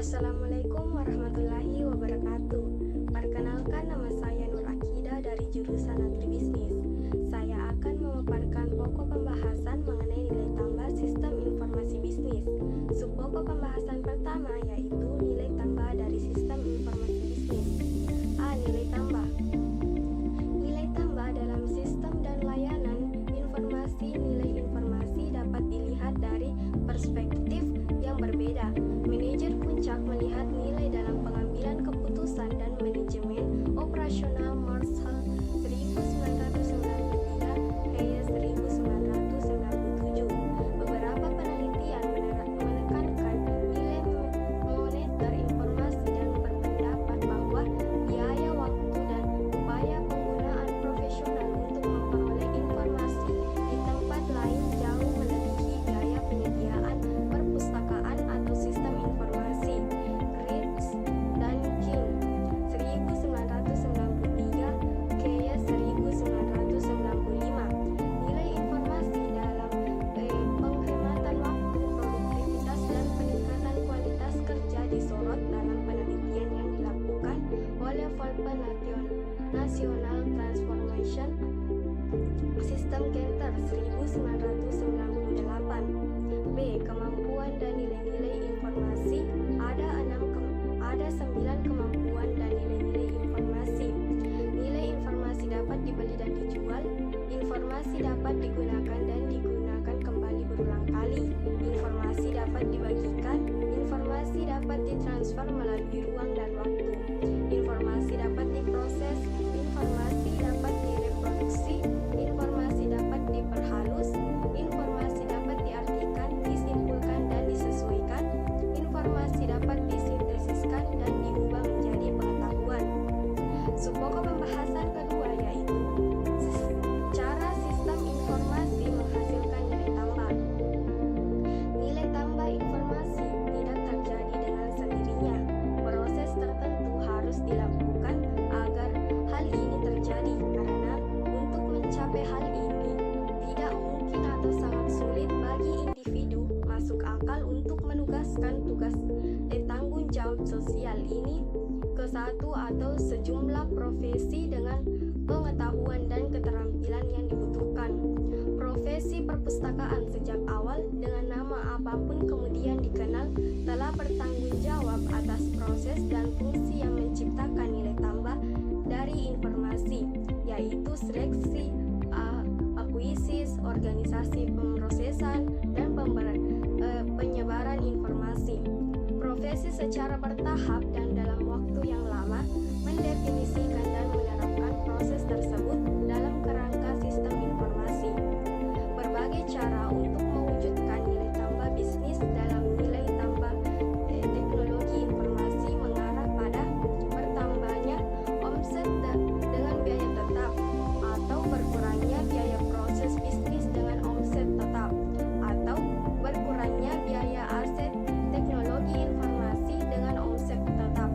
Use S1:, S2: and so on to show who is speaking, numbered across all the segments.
S1: Assalamualaikum warahmatullahi wabarakatuh. Perkenalkan, nama saya Nur Akida dari jurusan Agribisnis. Saya akan memaparkan pokok pembahasan mengenai nilai tambah sistem informasi bisnis. Subpokok pembahasan pertama yaitu nilai tambah dari sistem informasi bisnis. A. Nilai tambah. Nilai tambah dalam sistem dan layanan informasi. Nilai informasi dapat dilihat dari perspektif yang berbeda. Manajer puncak melihat nilai dalam pengambilan keputusan dan manajemen operasional Marshall 1993 Hayes 1997. Beberapa penelitian menekankan nilai moneter informasi dan berpendapat bahwa biaya waktu dan upaya penggunaan profesional untuk memperoleh informasi di tempat lain jauh melebihi biaya penyediaan perpustakaan atau sistem informasi. Reeds dan King 1993, Keyes 1995. Nilai informasi dalam penghematan waktu, produktivitas, dan peningkatan kualitas kerja disorot dalam penelitian yang dilakukan oleh Volpe National Transformation System Center 1998. B. Kemampuan dan nilai-nilai informasi. Ada 9 kemampuan dan nilai-nilai informasi. Nilai informasi dapat dibeli dan dijual. Informasi dapat digunakan dan digunakan kembali berulang kali. Informasi dapat dibagikan. Informasi dapat ditransfer melalui ruang dan waktu. Informasi dapat diproses. Informasi dapat direproduksi. Informasi dapat diperhalus. Informasi dapat diartikan, disimpulkan, dan disesuaikan. Informasi dapat disintesiskan dan diubah menjadi pengetahuan. Subpokok pembahasan kedua yaitu cara sistem informasi menghasilkan nilai tambah. Nilai tambah informasi tidak terjadi dengan sendirinya. Proses tertentu harus dilakukan agar hal ini terjadi, karena untuk mencapai hal ini tidak mungkin atau sangat sulit bagi individu masuk akal untuk menugaskan tugas tanggung jawab sosial ini ke satu atau sejumlah profesi dengan pengetahuan dan keterampilan yang dibutuhkan. Profesi perpustakaan sejak awal dengan nama apapun kemudian dikenal telah bertanggung jawab atas proses dan fungsi yang menciptakan nilai tambah dari informasi, yaitu seleksi, akuisis, organisasi pemrosesan, dan penyebaran informasi. Profesi secara bertahap dan dalam waktu yang lama mendefinisikan dan menerapkan proses tersebut dalam kerangka sistem informasi. Berbagai cara untuk mewujudkan nilai tambah bisnis dalam nilai tambah teknologi informasi mengarah pada bertambahnya omset dengan biaya tetap, atau berkurangnya biaya proses bisnis dengan omset tetap, atau berkurangnya biaya aset teknologi informasi dengan omset tetap.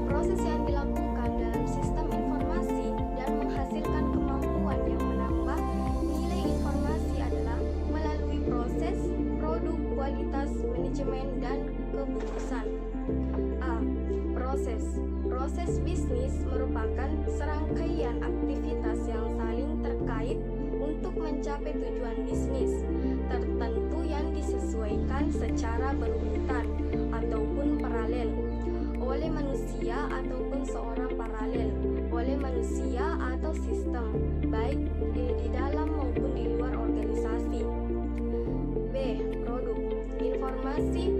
S1: Proses yang dilakukan dalam sistem informasi dan menghasilkan kemampuan yang menambah nilai informasi adalah melalui proses, produk, kualitas, manajemen, dan keputusan. A. Proses bisnis merupakan serangkaian aktivitas yang saling terkait untuk mencapai tujuan bisnis tertentu yang disesuaikan secara berurutan ataupun paralel oleh manusia ataupun seorang paralel oleh manusia atau sistem, baik di dalam maupun di luar organisasi. B. Produk. Informasi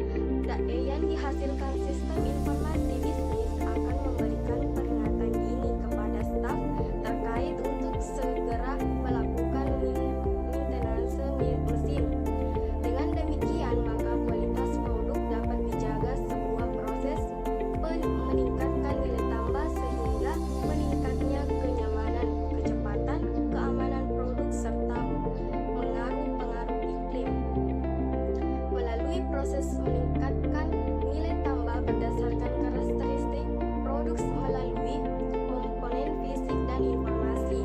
S1: yang dihasilkan sistem informasi bisnis akan memberikan peringatan dini kepada staf terkait untuk segera melakukan maintenance mesin. Dengan demikian, maka kualitas produk dapat dijaga. Sebuah proses meningkatkan nilai tambah sehingga meningkatnya kenyamanan, kecepatan, keamanan produk, serta pengaruh iklim. Melalui proses meningkatkan nilai tambah berdasarkan karakteristik produk melalui komponen fisik dan informasi,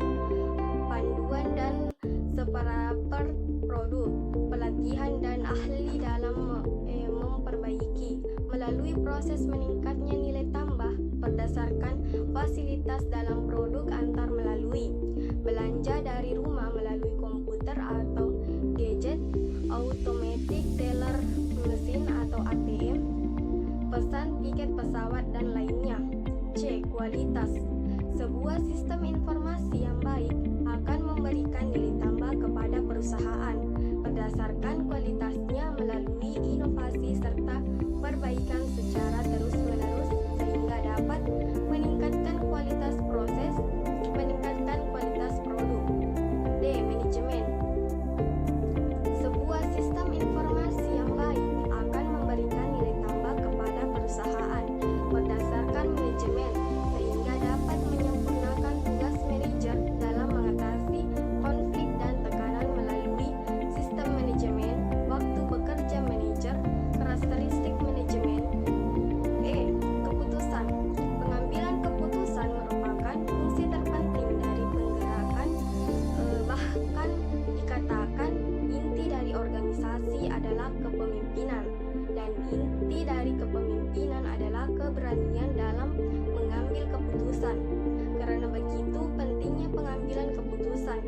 S1: panduan dan separator produk, pelatihan dan ahli dalam memperbaiki proses meningkatnya nilai tambah berdasarkan fasilitas dalam produk antar melalui belanja dari rumah melalui komputer atau gadget, automatic teller mesin atau ATM, pesan tiket pesawat dan lainnya. C. Kualitas. Sebuah sistem informasi yang baik akan memberikan nilai tambah kepada perusahaan berdasarkan kualitasnya melalui inovasi serta perbaikan secara terus-menerus sehingga dapat meningkatkan kualitas proses, meningkatkan kualitas produk. D. Manajemen. Sebuah sistem informasi yang baik akan memberikan nilai tambah kepada perusahaan berdasarkan manajemen sehingga dapat menyempurnakan tugas manajer dalam mengatasi konflik dan tekanan melalui sistem manajemen, waktu bekerja manajer, karakteristik manajemen. E. Keputusan. Pengambilan keputusan merupakan fungsi terpenting dari penggerakan, bahkan dikatakan inti dari organisasi adalah kepemimpinan, dan inti dari kepemimpinan adalah keberanian dalam mengambil keputusan. Karena begitu pentingnya pengambilan keputusan,